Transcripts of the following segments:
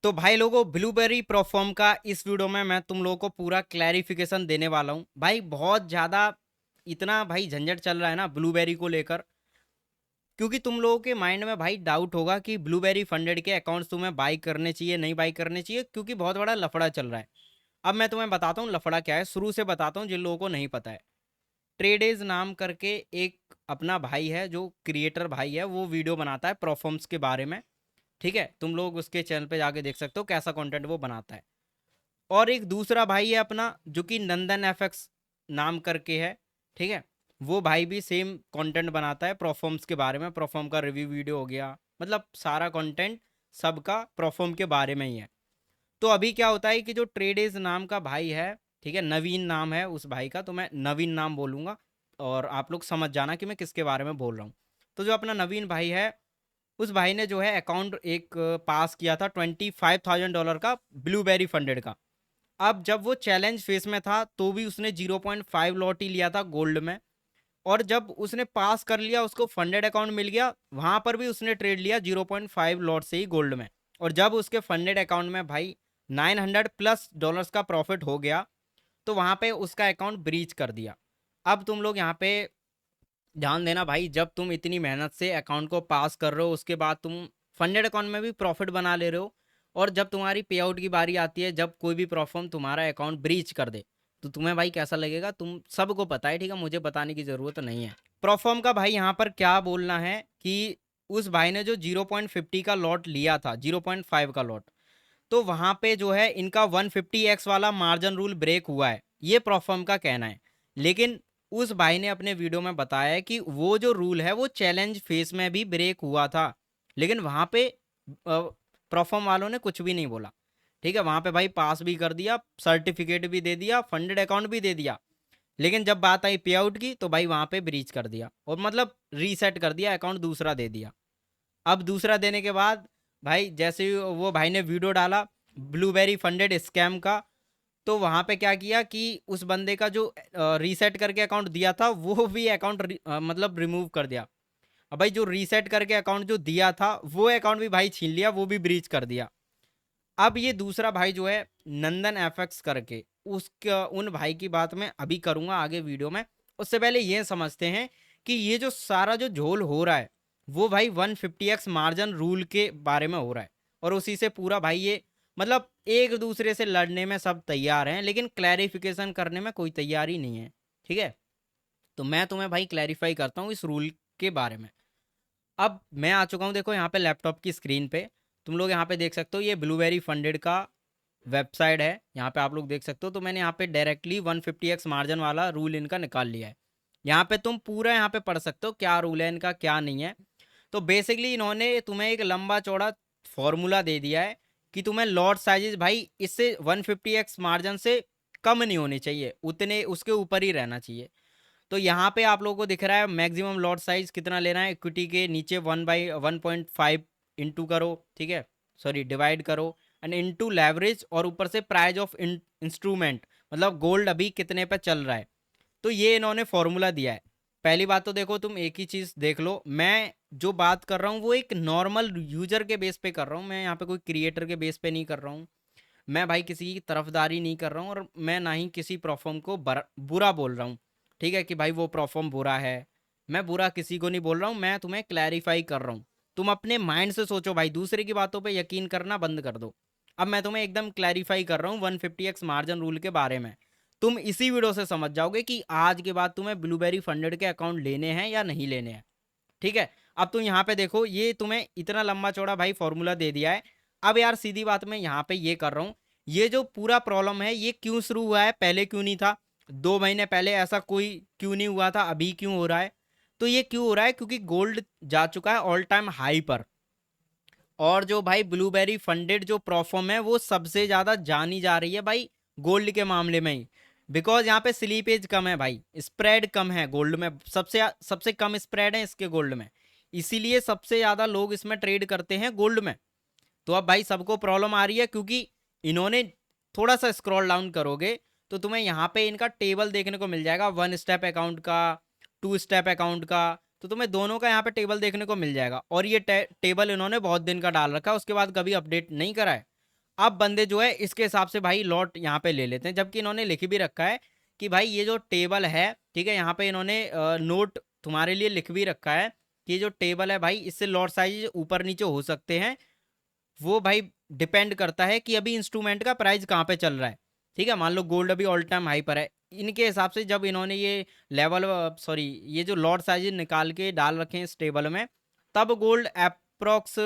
तो भाई लोगों, ब्लूबेरी प्रोफॉर्म का इस वीडियो में मैं तुम लोगों को पूरा क्लैरिफिकेशन देने वाला हूँ। भाई बहुत ज़्यादा इतना भाई झंझट चल रहा है ना ब्लूबेरी को लेकर, क्योंकि तुम लोगों के माइंड में भाई डाउट होगा कि ब्लूबेरी फंडेड के अकाउंट्स तुम्हें बाई करने चाहिए नहीं बाई करने चाहिए, क्योंकि बहुत बड़ा लफड़ा चल रहा है। अब मैं तुम्हें बताता हूँ लफड़ा क्या है, शुरू से बताता हूँ जिन लोगों को नहीं पता है। ट्रेडेज नाम करके एक अपना भाई है, जो क्रिएटर भाई है, वो वीडियो बनाता है प्रोफॉर्म्स के बारे में। ठीक है, तुम लोग उसके चैनल पे जाके देख सकते हो कैसा कंटेंट वो बनाता है। और एक दूसरा भाई है अपना, जो कि नंदन एफएक्स नाम करके है। ठीक है, वो भाई भी सेम कंटेंट बनाता है परफॉर्म्स के बारे में, परफॉर्म का रिव्यू वीडियो हो गया, मतलब सारा कंटेंट सबका परफॉर्म के बारे में ही है। तो अभी क्या होता है कि जो ट्रेडेज नाम का भाई है, ठीक है, नवीन नाम है उस भाई का, तो मैं नवीन नाम बोलूँगा और आप लोग समझ जाना कि मैं किसके बारे में बोल रहा हूँ। तो जो अपना नवीन भाई है, उस भाई ने जो है अकाउंट एक पास किया था $25,000 का, ब्लूबेरी फंडेड का। अब जब वो चैलेंज फेस में था तो भी उसने 0.5 लॉट ही लिया था गोल्ड में। और जब उसने पास कर लिया, उसको फंडेड अकाउंट मिल गया, वहां पर भी उसने ट्रेड लिया 0.5 लॉट से ही गोल्ड में। और जब उसके फंडेड अकाउंट में भाई 900+ डॉलर्स का प्रॉफिट हो गया, तो वहां पे उसका अकाउंट ब्रीच कर दिया। अब तुम लोग यहाँ पे ध्यान देना भाई, जब तुम इतनी मेहनत से अकाउंट को पास कर रहे हो, उसके बाद तुम फंडेड अकाउंट में भी प्रॉफिट बना ले रहे हो, और जब तुम्हारी पे आउट की बारी आती है, जब कोई भी प्रॉफर्म तुम्हारा अकाउंट ब्रीच कर दे, तो तुम्हें भाई कैसा लगेगा, तुम सबको पता है। ठीक है, मुझे बताने की जरूरत नहीं है। प्रॉफर्म का भाई यहाँ पर क्या बोलना है कि उस भाई ने जो 0.50 का लॉट लिया था, 0.5 का लॉट, तो वहां पे जो है इनका 150x वाला मार्जिन रूल ब्रेक हुआ है, ये प्रॉफर्म का कहना है। लेकिन उस भाई ने अपने वीडियो में बताया है कि वो जो रूल है वो चैलेंज फेस में भी ब्रेक हुआ था, लेकिन वहां पे प्रॉफर्म वालों ने कुछ भी नहीं बोला। ठीक है, वहां पे भाई पास भी कर दिया, सर्टिफिकेट भी दे दिया, फंडेड अकाउंट भी दे दिया। लेकिन जब बात आई पे आउट की, तो भाई वहां पे ब्रीच कर दिया, और मतलब रीसेट कर दिया, अकाउंट दूसरा दे दिया। अब दूसरा देने के बाद भाई जैसे ही वो भाई ने वीडियो डाला ब्लूबेरी फंडेड स्कैम का, तो वहां पे क्या किया कि उस बंदे का जो रीसेट करके अकाउंट दिया था, वो भी अकाउंट मतलब रिमूव कर दिया। अब भाई जो रीसेट करके अकाउंट जो दिया था, वो अकाउंट भी भाई छीन लिया, वो भी ब्रीच कर दिया। अब ये दूसरा भाई जो है नंदन एफएक्स करके, उसका उन भाई की बात मैं अभी करूंगा आगे वीडियो में। उससे पहले ये समझते हैं कि ये जो सारा जो झोल हो रहा है, वो भाई 150x मार्जिन रूल के बारे में हो रहा है। और उसी से पूरा भाई ये, मतलब एक दूसरे से लड़ने में सब तैयार हैं, लेकिन क्लैरिफिकेशन करने में कोई तैयारी नहीं है। ठीक है, तो मैं तुम्हें भाई क्लैरिफाई करता हूँ इस रूल के बारे में। अब मैं आ चुका हूँ, देखो यहाँ पे लैपटॉप की स्क्रीन पे, तुम लोग यहाँ पे देख सकते हो, ये ब्लूबेरी फंडेड का वेबसाइट है, यहाँ पे आप लोग देख सकते हो। तो मैंने यहाँ पे डायरेक्टली 150x मार्जिन वाला रूल इनका निकाल लिया है। यहाँ पे तुम पूरा यहाँ पे पढ़ सकते हो क्या रूल है इनका, क्या नहीं है। तो बेसिकली इन्होंने तुम्हें एक लंबा चौड़ा फॉर्मूला दे दिया है कि तुम्हें लॉट साइजेस भाई इससे 150x मार्जिन से कम नहीं होने चाहिए, उतने उसके ऊपर ही रहना चाहिए। तो यहाँ पे आप लोगों को दिख रहा है मैक्सिमम लॉट साइज कितना लेना है, इक्विटी के नीचे 1/1.5 इंटू करो, ठीक है, सॉरी डिवाइड करो, एंड इंटू लेवरेज, और ऊपर से प्राइस ऑफ इंस्ट्रूमेंट, मतलब गोल्ड अभी कितने पे चल रहा है। तो ये इन्होंने फॉर्मूला दिया है। पहली बात तो देखो, तुम एक ही चीज देख लो, मैं जो बात कर रहा हूँ वो एक नॉर्मल यूजर के बेस पे कर रहा हूँ, मैं यहाँ पे कोई क्रिएटर के बेस पे नहीं कर रहा हूँ। मैं भाई किसी की तरफदारी नहीं कर रहा हूँ, और मैं ना ही किसी परफॉर्म को बुरा बोल रहा हूँ। ठीक है, कि भाई वो परफॉर्म बुरा है, मैं बुरा किसी को नहीं बोल रहा हूँ, मैं तुम्हें क्लैरिफाई कर रहा हूँ। तुम अपने माइंड से सोचो भाई, दूसरे की बातों पे यकीन करना बंद कर दो। अब मैं तुम्हें एकदम क्लैरिफाई कर रहा हूँ 150x मार्जिन रूल के बारे में। तुम इसी वीडियो से समझ जाओगे कि आज के बाद तुम्हें ब्लूबेरी फंडेड के अकाउंट लेने हैं या नहीं लेने हैं। ठीक है, अब तुम यहाँ पे देखो, ये तुम्हें इतना लंबा चौड़ा भाई फॉर्मूला दे दिया है। अब यार सीधी बात मैं यहाँ पे ये कर रहा हूँ, ये जो पूरा प्रॉब्लम है ये क्यों शुरू हुआ है, पहले क्यों नहीं था, 2 महीने पहले ऐसा कोई क्यों नहीं हुआ था, अभी क्यों हो रहा है। तो ये क्यों हो रहा है, क्योंकि गोल्ड जा चुका है ऑल टाइम हाई पर, और जो भाई ब्लूबेरी फंडेड जो प्रोफॉर्म है वो सबसे ज्यादा जानी जा रही है भाई गोल्ड के मामले में ही। बिकॉज यहाँ पे स्लीपेज कम है भाई, स्प्रेड कम है गोल्ड में, सबसे सबसे कम स्प्रेड है इसके गोल्ड में, इसीलिए सबसे ज्यादा लोग इसमें ट्रेड करते हैं गोल्ड में। तो अब भाई सबको प्रॉब्लम आ रही है, क्योंकि इन्होंने, थोड़ा सा स्क्रॉल डाउन करोगे तो तुम्हें यहाँ पे इनका टेबल देखने को मिल जाएगा, 1 स्टेप अकाउंट का, 2 स्टेप अकाउंट का। तो तुम्हें दोनों का यहाँ पे टेबल देखने को मिल जाएगा, और ये टेबल इन्होंने बहुत दिन का डाल रखा है, उसके बाद कभी अपडेट नहीं करा है। अब बंदे जो है इसके हिसाब से भाई लॉट यहाँ पे ले लेते हैं, जबकि इन्होंने लिख भी रखा है कि भाई ये जो टेबल है, ठीक है, यहाँ पे इन्होंने नोट तुम्हारे लिए लिख भी रखा है कि ये जो टेबल है भाई इससे लॉट साइज ऊपर नीचे हो सकते हैं। वो भाई डिपेंड करता है कि अभी इंस्ट्रूमेंट का प्राइस कहाँ पे चल रहा है, ठीक है। मान लो गोल्ड अभी ऑल टाइम हाई पर है, इनके हिसाब से जब इन्होंने ये लेवल सॉरी ये जो लॉट साइज निकाल के डाल रखे हैं इस टेबल में, तब गोल्ड अप्रोक्स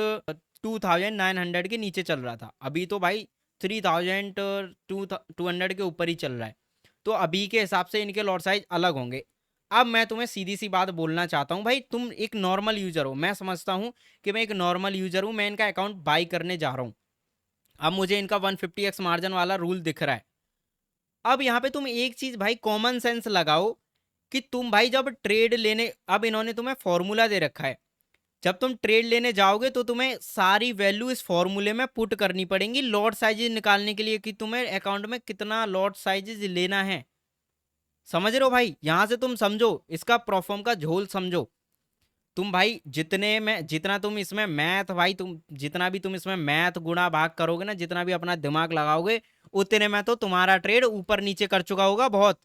2900 के नीचे चल रहा था। अभी तो भाई 3200 के ऊपर ही चल रहा है। तो अभी के हिसाब से इनके लॉट साइज अलग होंगे। अब मैं तुम्हें सीधी सी बात बोलना चाहता हूँ भाई, तुम एक नॉर्मल यूजर हो, मैं समझता हूँ कि मैं एक नॉर्मल यूजर हूँ, मैं इनका अकाउंट बाई करने जा रहा हूँ। अब मुझे इनका 150x मार्जिन वाला रूल दिख रहा है। अब यहाँ पे तुम एक चीज भाई कॉमन सेंस लगाओ कि तुम भाई जब ट्रेड लेने, अब इन्होंने तुम्हें फॉर्मूला दे रखा है, जब तुम ट्रेड लेने जाओगे तो तुम्हें सारी वैल्यू इस फॉर्मूले में पुट करनी पड़ेगी लॉट साइजेज निकालने के लिए कि तुम्हें अकाउंट में कितना लॉट साइजेज लेना है। समझ रहे हो भाई, यहां से तुम समझो इसका प्रोफॉर्म का झोल समझो। तुम भाई जितने में जितना तुम इसमें मैथ भाई तुम जितना भी तुम इसमें मैथ गुणा भाग करोगे ना, जितना भी अपना दिमाग लगाओगे, उतने में तो तुम्हारा ट्रेड ऊपर नीचे कर चुका होगा बहुत।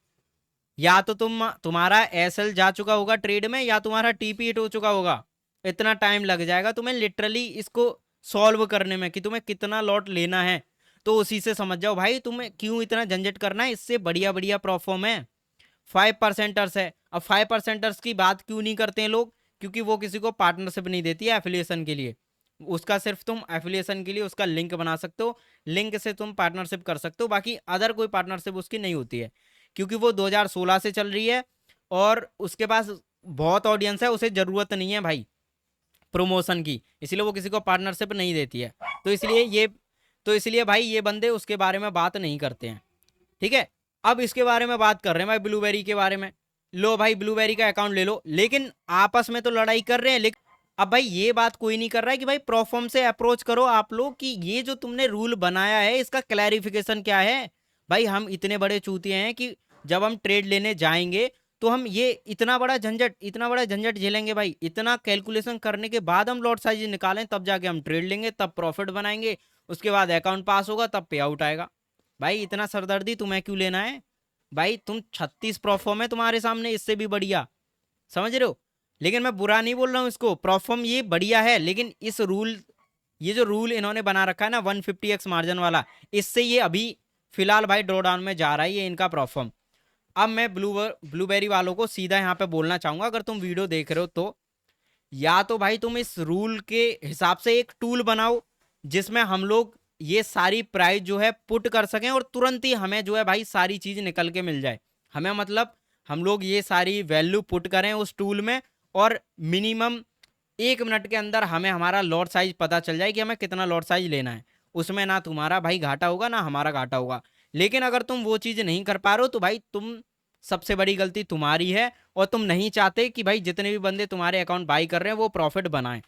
या तो तुम्हारा एसएल जा चुका होगा ट्रेड में, या तुम्हारा टीपी हिट हो चुका होगा। इतना टाइम लग जाएगा तुम्हें लिटरली इसको सॉल्व करने में कि तुम्हें कितना लॉट लेना है। तो उसी से समझ जाओ भाई तुम्हें क्यों इतना झंझट करना है, इससे बढ़िया बढ़िया परफॉर्म है। 5% है। अब 5% की बात क्यों नहीं करते हैं लोग, क्योंकि वो किसी को पार्टनरशिप नहीं देती है एफिलिएशन के लिए। उसका सिर्फ तुम एफिलिएशन के लिए उसका लिंक बना सकते हो, लिंक से तुम पार्टनरशिप कर सकते हो, बाकी अदर कोई पार्टनरशिप उसकी नहीं होती है, क्योंकि वो 2016 से चल रही है और उसके पास बहुत ऑडियंस है, उसे ज़रूरत नहीं है भाई प्रमोशन की, इसलिए वो किसी को पार्टनरशिप नहीं देती है। तो इसलिए भाई ये बंदे उसके बारे में बात नहीं करते हैं, ठीक है। अब इसके बारे में बात कर रहे हैं भाई ब्लूबेरी के बारे में। लो भाई ब्लूबेरी का अकाउंट ले लो, लेकिन आपस में तो लड़ाई कर रहे हैं। लेकिन अब भाई ये बात कोई नहीं कर रहा है कि भाई प्रोफॉर्म से अप्रोच करो आप लोग कि ये जो तुमने रूल बनाया है इसका क्लैरिफिकेशन क्या है। भाई हम इतने बड़े चूतिए हैं कि जब हम ट्रेड लेने जाएंगे तो हम ये इतना बड़ा झंझट झेलेंगे भाई, इतना कैलकुलेशन करने के बाद हम लॉट साइज निकालें तब जाके हम ट्रेड लेंगे, तब प्रॉफिट बनाएंगे, उसके बाद अकाउंट पास होगा तब पे आउट आएगा। भाई इतना सरदर्दी तुम्हें क्यों लेना है भाई, तुम 36 प्रोफॉर्म है तुम्हारे सामने, इससे भी बढ़िया, समझ रहे हो। लेकिन मैं बुरा नहीं बोल रहा हूँ इसको, प्रोफॉर्म ये बढ़िया है, लेकिन ये जो रूल इन्होंने बना रखा है ना 150x मार्जिन वाला, इससे ये अभी फिलहाल भाई ड्रॉ डाउन में जा रहा है ये इनका प्रोफॉर्म। अब मैं ब्लूबेरी वालों को सीधा यहाँ पे बोलना चाहूंगा, अगर तुम वीडियो देख रहे हो तो या तो भाई तुम इस रूल के हिसाब से एक टूल बनाओ जिसमें हम लोग ये सारी प्राइस जो है पुट कर सकें और तुरंत ही हमें जो है भाई सारी चीज निकल के मिल जाए। हमें मतलब हम लोग ये सारी वैल्यू पुट करें उस टूल में और मिनिमम 1 मिनट के अंदर हमें हमारा लॉट साइज पता चल जाए कि हमें कितना लॉट साइज लेना है। उसमें ना तुम्हारा भाई घाटा होगा ना हमारा घाटा होगा। लेकिन अगर तुम वो चीज नहीं कर पा रहे हो तो भाई तुम सबसे बड़ी गलती तुम्हारी है, और तुम नहीं चाहते कि भाई जितने भी बंदे तुम्हारे अकाउंट बाई कर रहे हैं वो प्रॉफिट बनाएं,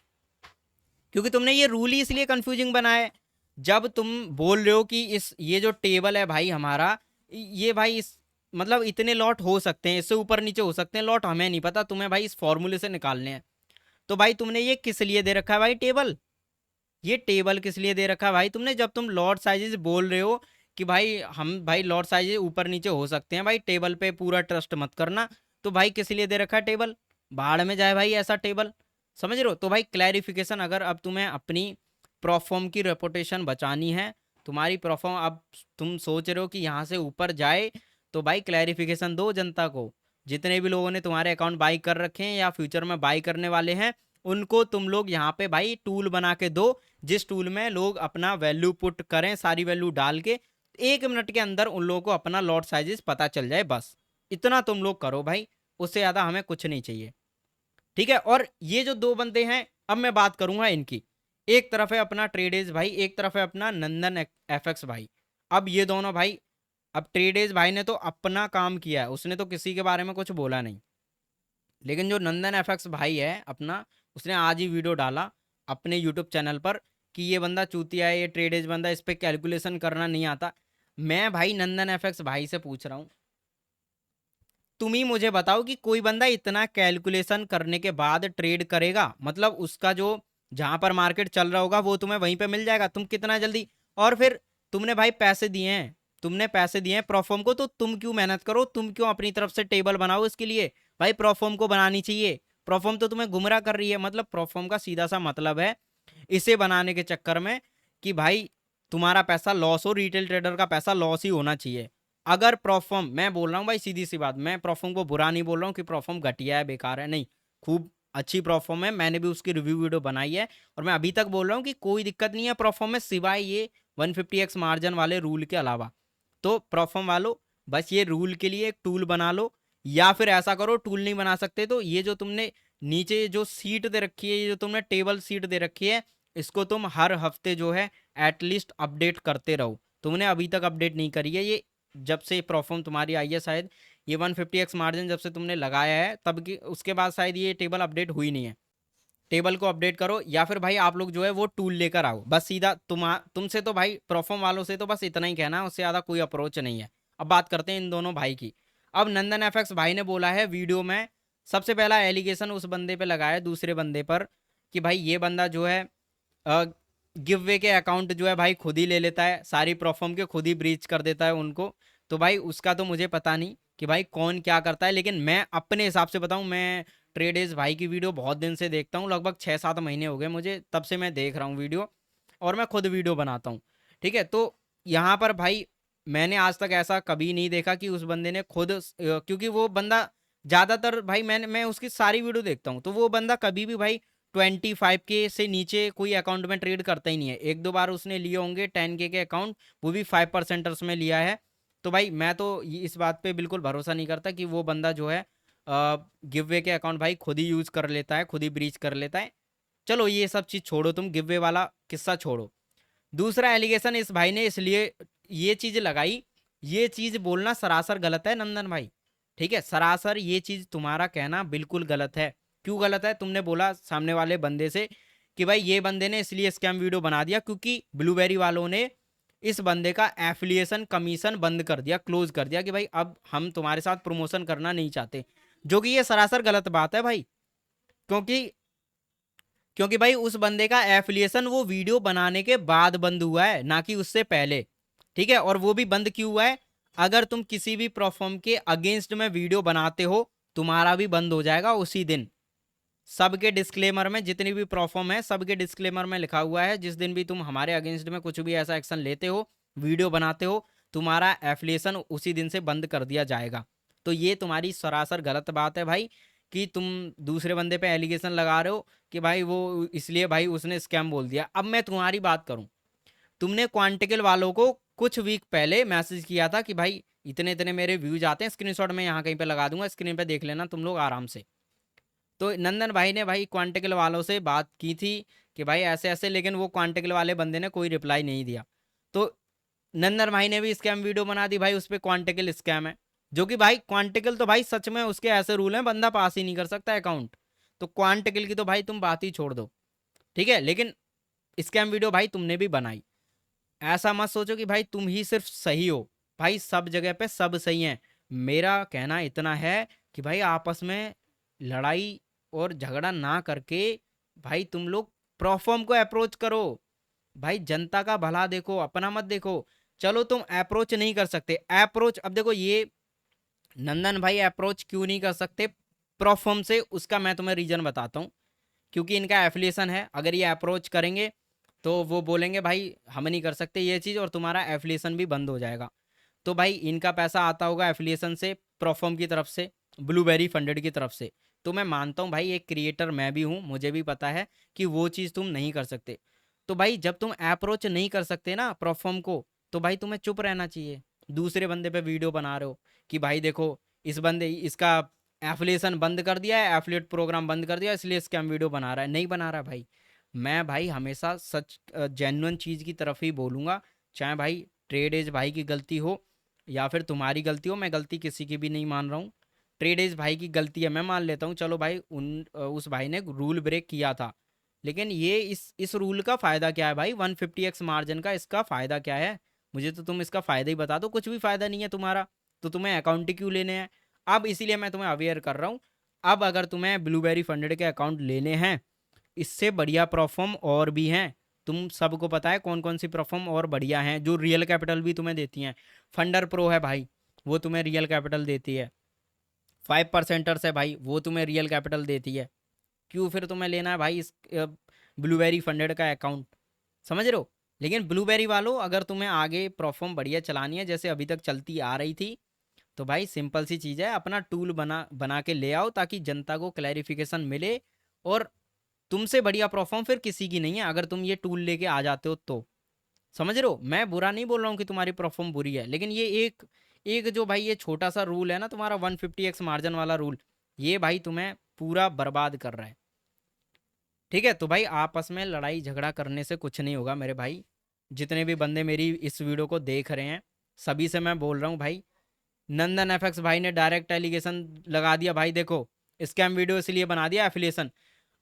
क्योंकि तुमने ये रूल ही इसलिए कंफ्यूजिंग बनाया है। जब तुम बोल रहे हो कि ये जो टेबल है भाई हमारा, ये भाई इस मतलब इतने लॉट हो सकते हैं, इससे ऊपर नीचे हो सकते हैं लॉट, हमें नहीं पता, तुम्हें भाई इस फॉर्मूले से निकालने हैं। तो भाई तुमने ये किस लिए दे रखा है भाई टेबल, ये टेबल किस लिए दे रखा है भाई तुमने, जब तुम लॉट साइजेस बोल रहे हो कि भाई हम भाई लॉट साइजेस ऊपर नीचे हो सकते हैं, भाई टेबल पे पूरा ट्रस्ट मत करना। तो भाई किस लिए दे रखा है टेबल, भाड़ में जाए भाई ऐसा टेबल, समझ रहे हो। तो भाई क्लैरिफिकेशन, अगर अब तुम्हें अपनी प्रोफॉर्म की रेपुटेशन बचानी है, तुम्हारी प्रोफॉर्म अब तुम सोच रहे हो कि यहाँ से ऊपर जाए, तो भाई क्लैरिफिकेशन दो जनता को। जितने भी लोगों ने तुम्हारे अकाउंट बाई कर रखे हैं या फ्यूचर में बाई करने वाले हैं, उनको तुम लोग यहाँ पे भाई टूल बना के दो, जिस टूल में लोग अपना वैल्यू पुट करें, सारी वैल्यू डाल के 1 मिनट के अंदर उन लोगों को अपना लॉट साइजेस पता चल जाए, बस इतना तुम लोग करो भाई, उससे ज़्यादा हमें कुछ नहीं चाहिए, ठीक है। और ये जो दो बंदे हैं, अब मैं बात करूंगा इनकी। एक तरफ है अपना ट्रेडेज भाई, एक तरफ है अपना नंदन एफएक्स भाई। अब ये दोनों भाई, अब ट्रेडेज भाई ने तो अपना काम किया है, उसने तो किसी के बारे में कुछ बोला नहीं, लेकिन जो नंदन एफएक्स भाई है अपना, उसने आज ही वीडियो डाला अपने यूट्यूब चैनल पर कि ये बंदा चूतिया है, ये ट्रेडेज बंदा, इस पर कैलकुलेशन करना नहीं आता। मैं भाई नंदन एफएक्स भाई से पूछ रहा हूँ, तुम ही मुझे बताओ कि कोई बंदा इतना कैलकुलेशन करने के बाद ट्रेड करेगा, मतलब उसका जो जहां पर मार्केट चल रहा होगा वो तुम्हें वहीं पे मिल जाएगा, तुम कितना जल्दी। और फिर तुमने भाई पैसे दिए हैं, तुमने पैसे दिए हैं प्रोफॉर्म को, तो तुम क्यों मेहनत करो, तुम क्यों अपनी तरफ से टेबल बनाओ इसके लिए। भाई प्रोफॉर्म को बनानी चाहिए, प्रोफॉर्म तो तुम्हें गुमराह कर रही है। मतलब प्रोफॉर्म का सीधा सा मतलब है इसे बनाने के चक्कर में कि भाई तुम्हारा पैसा लॉस हो, रिटेल ट्रेडर का पैसा लॉस ही होना चाहिए। अगर प्रोफॉर्म, मैं बोल रहा हूँ भाई सीधी सी बात, मैं प्रोफॉर्म को बुरा नहीं बोल रहा हूँ कि प्रोफॉर्म घटिया है, बेकार है, नहीं, खूब अच्छी प्रोफॉर्म है, मैंने भी उसकी रिव्यू वीडियो बनाई है। और मैं अभी तक बोल रहा हूँ कि कोई दिक्कत नहीं है प्रोफॉर्म में, सिवाय ये 150x मार्जिन वाले रूल के अलावा। तो प्रोफॉर्म वालों, बस ये रूल के लिए एक टूल बना लो, या फिर ऐसा करो, टूल नहीं बना सकते तो ये जो तुमने नीचे जो सीट दे रखी है, ये जो तुमने टेबल सीट दे रखी है, इसको तुम हर हफ्ते जो है एटलीस्ट अपडेट करते रहो। तुमने अभी तक अपडेट नहीं करी है ये, जब से प्रोफॉर्म तुम्हारी आई है शायद, ये 150x मार्जिन जब से तुमने लगाया है तब की, उसके बाद शायद ये टेबल अपडेट हुई नहीं है। टेबल को अपडेट करो, या फिर भाई आप लोग जो है वो टूल लेकर आओ, बस सीधा तुमसे तो भाई प्रोफॉर्म वालों से तो बस इतना ही कहना है, उससे ज़्यादा कोई अप्रोच नहीं है। अब बात करते हैं इन दोनों भाई की। अब नंदन एफएक्स भाई ने बोला है वीडियो में, सबसे पहला एलिगेशन उस बंदे पे लगाया है, दूसरे बंदे पर, कि भाई ये बंदा जो है गिव वे के अकाउंट जो है भाई खुद ही ले लेता है, सारी प्रोफॉर्म के खुद ही ब्रीच कर देता है उनको। तो भाई उसका तो मुझे पता नहीं कि भाई कौन क्या करता है, लेकिन मैं अपने हिसाब से बताऊं, मैं ट्रेडेज भाई की वीडियो बहुत दिन से देखता हूँ, लगभग 6-7 महीने हो गए मुझे, तब से मैं देख रहा हूँ वीडियो, और मैं खुद वीडियो बनाता हूँ। ठीक है, तो यहाँ पर भाई मैंने आज तक ऐसा कभी नहीं देखा कि उस बंदे ने खुद क्योंकि वो बंदा ज़्यादातर भाई मैं उसकी सारी वीडियो देखता हूँ, तो वो बंदा कभी भी भाई 25K से नीचे कोई अकाउंट में ट्रेड करता ही नहीं है। एक दो बार उसने लिए होंगे 10K के अकाउंट, वो भी 5%ers में लिया है। तो भाई मैं तो इस बात पे बिल्कुल भरोसा नहीं करता कि वो बंदा जो है गिव वे के अकाउंट भाई खुद ही यूज़ कर लेता है, खुद ही ब्रीच कर लेता है। चलो ये सब चीज़ छोड़ो, तुम गिव वे वाला किस्सा छोड़ो। दूसरा एलिगेशन इस भाई ने इसलिए ये चीज़ लगाई, ये चीज़ बोलना सरासर गलत है नंदन भाई। ठीक है, सरासर ये चीज़ तुम्हारा कहना बिल्कुल गलत है। क्यों गलत है? तुमने बोला सामने वाले बंदे से कि भाई ये बंदे ने इसलिए स्कैम वीडियो बना दिया क्योंकि ब्लूबेरी वालों ने इस बंदे का एफिलिएशन कमीशन बंद कर दिया, क्लोज कर दिया, कि भाई अब हम तुम्हारे साथ प्रमोशन करना नहीं चाहते। जो कि ये सरासर गलत बात है भाई, क्योंकि क्योंकि भाई उस बंदे का एफिलिएशन वो वीडियो बनाने के बाद बंद हुआ है, ना कि उससे पहले। ठीक है, और वो भी बंद क्यों हुआ है? अगर तुम किसी भी प्रोफॉर्म के अगेंस्ट में वीडियो बनाते हो, तुम्हारा भी बंद हो जाएगा उसी दिन। सबके डिस्क्लेमर में, जितनी भी प्रोफॉर्म है सबके डिस्क्लेमर में लिखा हुआ है, जिस दिन भी तुम हमारे अगेंस्ट में कुछ भी ऐसा एक्शन लेते हो, वीडियो बनाते हो, तुम्हारा एफिलिएशन उसी दिन से बंद कर दिया जाएगा। तो ये तुम्हारी सरासर गलत बात है भाई, कि तुम दूसरे बंदे पे एलिगेशन लगा रहे हो कि भाई वो इसलिए भाई उसने स्कैम बोल दिया। अब मैं तुम्हारी बात करूं, तुमने क्वांटिकल वालों को कुछ वीक पहले मैसेज किया था कि भाई इतने इतने मेरे व्यूज आते हैं, स्क्रीनशॉट मैं यहाँ कहीं पे लगा दूंगा, स्क्रीन पे देख लेना तुम लोग आराम से। तो नंदन भाई ने भाई क्वांटिकल वालों से बात की थी कि भाई ऐसे ऐसे, लेकिन वो क्वांटिकल वाले बंदे ने कोई रिप्लाई नहीं दिया। तो नंदन भाई ने भी स्कैम वीडियो बना दी भाई, उस पर क्वांटिकल स्कैम है, जो कि भाई क्वांटिकल तो भाई सच में उसके ऐसे रूल हैं, बंदा पास ही नहीं कर सकता अकाउंट। तो क्वांटिकल की तो भाई तुम बात ही छोड़ दो। ठीक है, लेकिन स्कैम वीडियो भाई तुमने भी बनाई। ऐसा मत सोचो कि भाई तुम ही सिर्फ सही हो, भाई सब जगह पे सब सही हैं। मेरा कहना इतना है कि भाई आपस में लड़ाई और झगड़ा ना करके भाई तुम लोग प्रोफॉर्म को अप्रोच करो। भाई जनता का भला देखो, अपना मत देखो। चलो तुम अप्रोच नहीं कर सकते, अप्रोच अब देखो, ये नंदन भाई अप्रोच क्यों नहीं कर सकते प्रोफॉर्म से, उसका मैं तुम्हें रीजन बताता हूँ। क्योंकि इनका एफिलिएशन है, अगर ये अप्रोच करेंगे तो वो बोलेंगे भाई हम नहीं कर सकते ये चीज़, और तुम्हारा एफिलिएशन भी बंद हो जाएगा। तो भाई इनका पैसा आता होगा एफिलिएशन से, प्रोफॉर्म की तरफ से, ब्लूबेरी फंडेड की तरफ से। तो मैं मानता हूँ भाई, एक क्रिएटर मैं भी हूँ, मुझे भी पता है कि वो चीज़ तुम नहीं कर सकते। तो भाई जब तुम अप्रोच नहीं कर सकते ना प्रोफॉर्म को, तो भाई तुम्हें चुप रहना चाहिए। दूसरे बंदे पे वीडियो बना रहे हो कि भाई देखो इस बंदे इसका एफिलिएशन बंद कर दिया है, एफिलिएट प्रोग्राम बंद कर दिया, इसलिए स्कैम वीडियो बना रहा है। नहीं बना रहा भाई, मैं भाई हमेशा सच जेन्युइन चीज़ की तरफ ही बोलूँगा, चाहे भाई ट्रेड एज भाई की गलती हो या फिर तुम्हारी गलती हो, मैं गलती किसी की भी नहीं मान रहा हूँ। ट्रेड एज भाई की गलती है, मैं मान लेता हूँ, चलो भाई उस भाई ने रूल ब्रेक किया था, लेकिन ये इस रूल का फ़ायदा क्या है भाई, 150x मार्जिन का इसका फ़ायदा क्या है? मुझे तो तुम इसका फ़ायदा ही बता दो। कुछ भी फ़ायदा नहीं है तुम्हारा, तो तुम्हें अकाउंट ही क्यों लेने हैं? अब इसीलिए मैं तुम्हें अवेयर कर रहा हूँ। अब अगर तुम्हें ब्लूबेरी फंडेड के अकाउंट लेने हैं, इससे बढ़िया प्रोफॉर्म और भी हैं, तुम सबको पता है कौन कौन सी परफॉर्म और बढ़िया हैं जो रियल कैपिटल भी तुम्हें देती हैं। फंडर प्रो है भाई, वो तुम्हें रियल कैपिटल देती है। 5% है भाई, वो तुम्हें रियल कैपिटल देती है। क्यों फिर तुम्हें लेना है भाई इस ब्लूबेरी फंडेड का अकाउंट, समझ रहे हो। लेकिन ब्लूबेरी वालों, अगर तुम्हें आगे परफॉर्म बढ़िया चलानी है जैसे अभी तक चलती आ रही थी, तो भाई सिंपल सी चीज़ है, अपना टूल बना बना के ले आओ ताकि जनता को क्लैरिफिकेशन मिले। और तुमसे बढ़िया परफॉर्म फिर किसी की नहीं है अगर तुम ये टूल लेके आ जाते हो तो। समझ रहे हो, मैं बुरा नहीं बोल रहा हूँ कि तुम्हारी परफॉर्म बुरी है, लेकिन ये एक एक जो भाई ये छोटा सा रूल है ना तुम्हारा 150x मार्जिन वाला रूल, ये भाई तुम्हें पूरा बर्बाद कर रहा है। ठीक है, तो भाई आपस में लड़ाई झगड़ा करने से कुछ नहीं होगा मेरे भाई। जितने भी बंदे मेरी इस वीडियो को देख रहे हैं सभी से मैं बोल रहा हूँ भाई, नंदन एफएक्स भाई ने डायरेक्ट एलिगेशन लगा दिया भाई, देखो स्कैम वीडियो इसलिए बना दिया एफिलिएशन।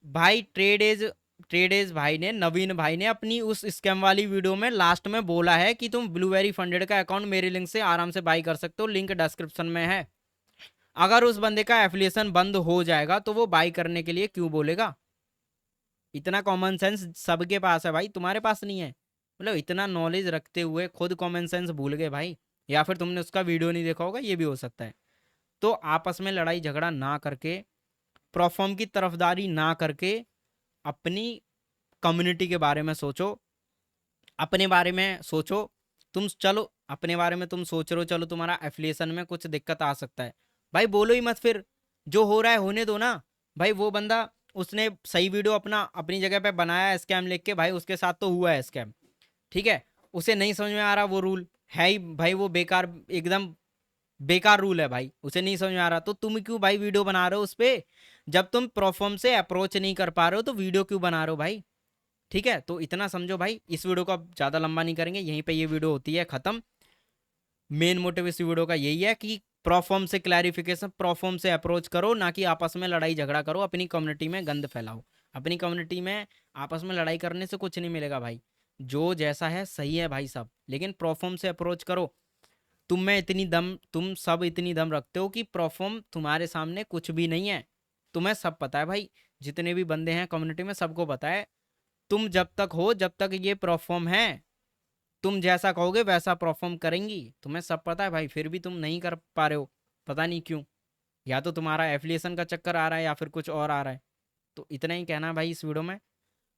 भाई ट्रेडेज भाई ने, नवीन भाई ने अपनी उस स्कैम वाली वीडियो में लास्ट में बोला है कि तुम ब्लूबेरी फंडेड का अकाउंट मेरे लिंक से आराम से बाई कर सकते हो, लिंक डिस्क्रिप्शन में है। अगर उस बंदे का एफिलिएशन बंद हो जाएगा तो वो बाई करने के लिए क्यों बोलेगा। इतना कॉमन सेंस सबके पास है भाई, तुम्हारे पास नहीं है। मतलब इतना नॉलेज रखते हुए खुद कॉमन सेंस भूल गए भाई, या फिर तुमने उसका वीडियो नहीं देखा होगा, ये भी हो सकता है। तो आपस में लड़ाई झगड़ा ना करके, परफॉर्म की तरफदारी ना करके, अपनी कम्युनिटी के बारे में सोचो, अपने बारे में सोचो। तुम चलो अपने बारे में तुम सोच रहे हो, चलो तुम्हारा एफिलिएशन में कुछ दिक्कत आ सकता है, भाई बोलो ही मत, फिर जो हो रहा है होने दो ना। भाई वो बंदा, उसने सही वीडियो अपनी जगह पे बनाया है स्कैम लिख के, भाई उसके साथ तो हुआ है स्कैम, ठीक है। उसे नहीं समझ में आ रहा वो रूल है ही भाई, वो बेकार, एकदम बेकार रूल है भाई, उसे नहीं समझ में आ रहा, तो तुम क्यों भाई वीडियो बना रहे हो उस पर। जब तुम परफॉर्म से अप्रोच नहीं कर पा रहे हो तो वीडियो क्यों बना रहे हो भाई। ठीक है, तो इतना समझो भाई। इस वीडियो को अब ज़्यादा लंबा नहीं करेंगे, यहीं पे ये वीडियो होती है ख़त्म। मेन मोटिव इस वीडियो का यही है कि परफॉर्म से क्लैरिफिकेशन, परफॉर्म से अप्रोच करो, ना कि आपस में लड़ाई झगड़ा करो, अपनी कम्युनिटी में गंद फैलाओ। अपनी कम्युनिटी में आपस में लड़ाई करने से कुछ नहीं मिलेगा भाई, जो जैसा है सही है भाई सब, लेकिन परफॉर्म से अप्रोच करो। तुम सब इतनी दम रखते हो कि परफॉर्म तुम्हारे सामने कुछ भी नहीं है, तुम्हें सब पता है भाई, जितने भी बंदे हैं कम्युनिटी में सबको पता है। तुम जब तक हो, जब तक ये परफॉर्म है, तुम जैसा कहोगे वैसा परफॉर्म करेंगी, तुम्हें सब पता है भाई, फिर भी तुम नहीं कर पा रहे हो, पता नहीं क्यों। या तो तुम्हारा एफिलिएशन का चक्कर आ रहा है या फिर कुछ और आ रहा है। तो इतना ही कहना है भाई इस वीडियो में।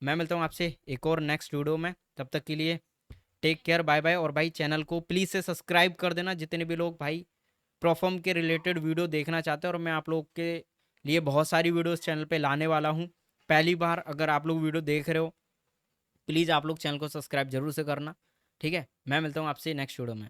मैं मिलता हूँ आपसे एक और नेक्स्ट वीडियो में, तब तक के लिए टेक केयर, बाय बाय। और भाई चैनल को प्लीज़ से सब्सक्राइब कर देना जितने भी लोग भाई परफॉर्म के रिलेटेड वीडियो देखना चाहते हैं। और मैं आप लोग के लिए बहुत सारी वीडियोस चैनल पे लाने वाला हूँ। पहली बार अगर आप लोग वीडियो देख रहे हो, प्लीज़ आप लोग चैनल को सब्सक्राइब जरूर से करना। ठीक है, मैं मिलता हूँ आपसे नेक्स्ट वीडियो में।